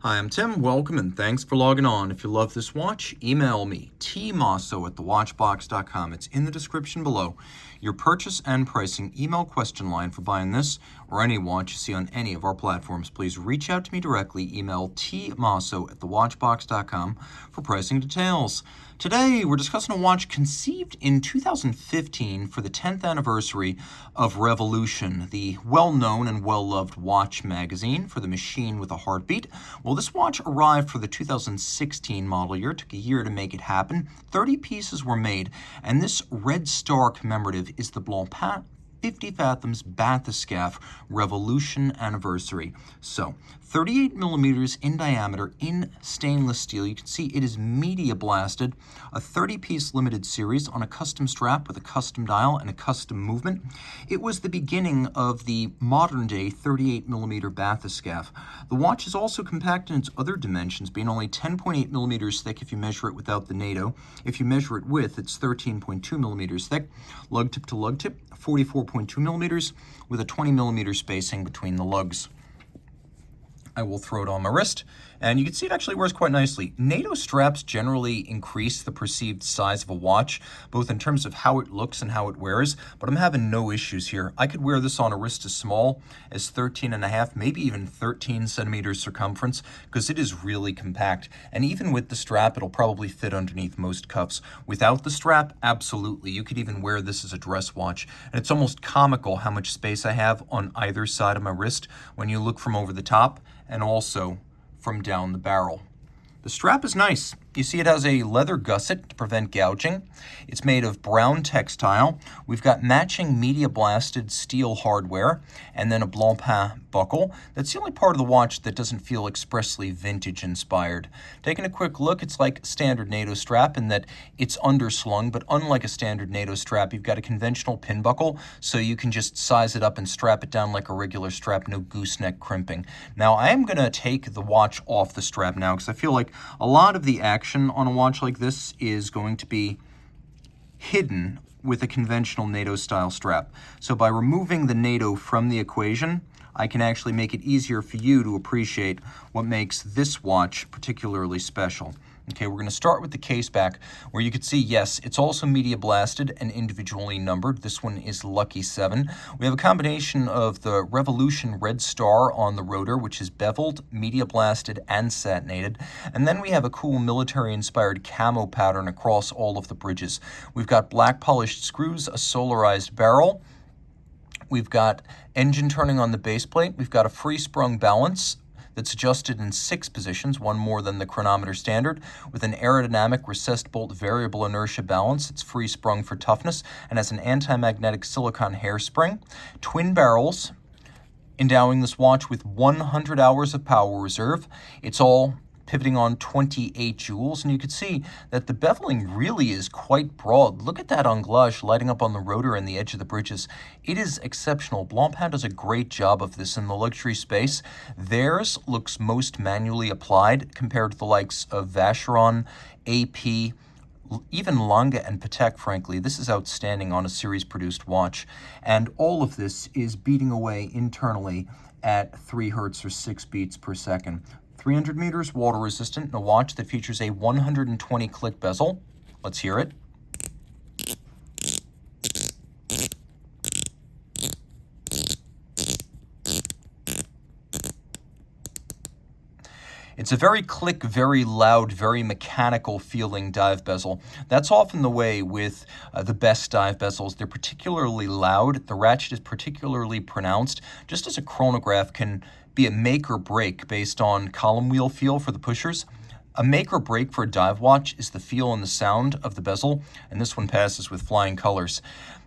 Hi, I'm Tim. Welcome and thanks for logging on. If you love this watch, email me, tmosso@thewatchbox.com. It's in the description below. Your purchase and pricing email question line for buying this or any watch you see on any of our platforms. Please reach out to me directly. Email tmosso@thewatchbox.com for pricing details. Today, we're discussing a watch conceived in 2015 for the 10th anniversary of Revolution, the well-known and well-loved watch magazine for the machine with a heartbeat. Well, this watch arrived for the 2016 model year. It took a year to make it happen. 30 pieces were made, and this red star commemorative is the Blancpain 50 Fathoms Bathyscaphe Revolution Anniversary. So, 38 millimeters in diameter in stainless steel. You can see it is media blasted, a 30-piece limited series on a custom strap with a custom dial and a custom movement. It was the beginning of the modern-day 38 millimeter Bathyscaphe. The watch is also compact in its other dimensions, being only 10.8 millimeters thick if you measure it without the NATO. If you measure it with, it's 13.2 millimeters thick. Lug tip to lug tip, 44.2 millimeters with a 20 millimeter spacing between the lugs. I will throw it on my wrist, and you can see it actually wears quite nicely. NATO straps generally increase the perceived size of a watch, both in terms of how it looks and how it wears, but I'm having no issues here. I could wear this on a wrist as small as 13.5, maybe even 13 centimeters circumference, because it is really compact. And even with the strap, it'll probably fit underneath most cuffs. Without the strap, absolutely. You could even wear this as a dress watch. And it's almost comical how much space I have on either side of my wrist when you look from over the top and also from down the barrel. The strap is nice. You see it has a leather gusset to prevent gouging. It's made of brown textile. We've got matching media blasted steel hardware and then a Blancpain buckle. That's the only part of the watch that doesn't feel expressly vintage inspired. Taking a quick look, it's like standard NATO strap in that it's underslung, but unlike a standard NATO strap, you've got a conventional pin buckle, so you can just size it up and strap it down like a regular strap, no gooseneck crimping. Now, I am going to take the watch off the strap now because I feel like a lot of the action on a watch like this is going to be hidden with a conventional NATO-style strap. So by removing the NATO from the equation, I can actually make it easier for you to appreciate what makes this watch particularly special. Okay, we're going to start with the Caseback, where you can see, yes, it's also media blasted and individually numbered. This one is Lucky 7. We have a combination of the Revolution Red Star on the rotor, which is beveled, media blasted, and satinated. And then we have a cool military-inspired camo pattern across all of the bridges. We've got black polished screws, a solarized barrel. We've got engine turning on the base plate. We've got a free-sprung balance that's adjusted in 6 positions, one more than the chronometer standard, with an aerodynamic recessed bolt variable inertia balance. It's free sprung for toughness and has an anti-magnetic silicone hairspring. Twin barrels, endowing this watch with 100 hours of power reserve. It's all pivoting on 28 joules, and you can see that the beveling really is quite broad. Look at that anglage lighting up on the rotor and the edge of the bridges. It is exceptional. Blancpain does a great job of this in the luxury space. Theirs looks most manually applied compared to the likes of Vacheron, AP, even Lange and Patek, frankly. This is outstanding on a series-produced watch. And all of this is beating away internally at 3 hertz or 6 beats per second. 300 meters, water resistant, and a watch that features a 120 click bezel. Let's hear it. It's a very click, very loud, very mechanical feeling dive bezel. That's often the way with the best dive bezels. They're particularly loud. The ratchet is particularly pronounced, just as a chronograph can be a make or break based on column wheel feel for the pushers. A make or break for a dive watch is the feel and the sound of the bezel, and this one passes with flying colors.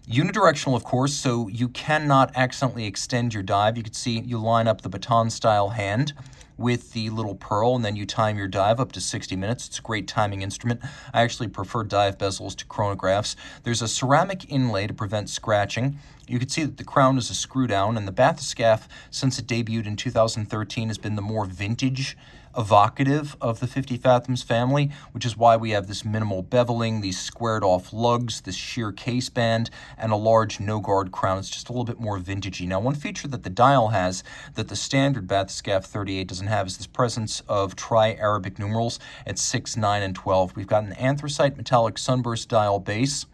Unidirectional, of course, so you cannot accidentally extend your dive. You can see you line up the baton-style hand with the little pearl, and then you time your dive up to 60 minutes. It's a great timing instrument. I actually prefer dive bezels to chronographs. There's a ceramic inlay to prevent scratching. You can see that the crown is a screw down, and the Bathyscaphe, since it debuted in 2013, has been the more vintage evocative of the 50 Fathoms family, which is why we have this minimal beveling, these squared off lugs, this sheer case band, and a large no-guard crown. It's just a little bit more vintagey. Now, one feature that the dial has that the standard Bathyscaphe 38 doesn't have is this presence of tri-Arabic numerals at 6, 9, and 12. We've got an anthracite metallic sunburst dial base,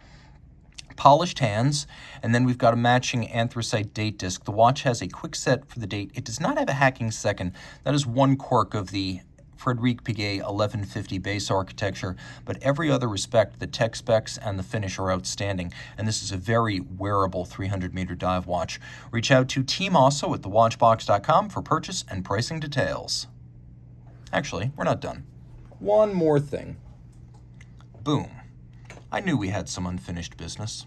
polished hands, and then we've got a matching anthracite date disc. The watch has a quick set for the date. It does not have a hacking second. That is one quirk of the Frederic Piguet 1150 base architecture, but every other respect, the tech specs and the finish are outstanding, and this is a very wearable 300-meter dive watch. Reach out to Team Mosso at thewatchbox.com for purchase and pricing details. Actually, we're not done. One more thing. Boom. I knew we had some unfinished business.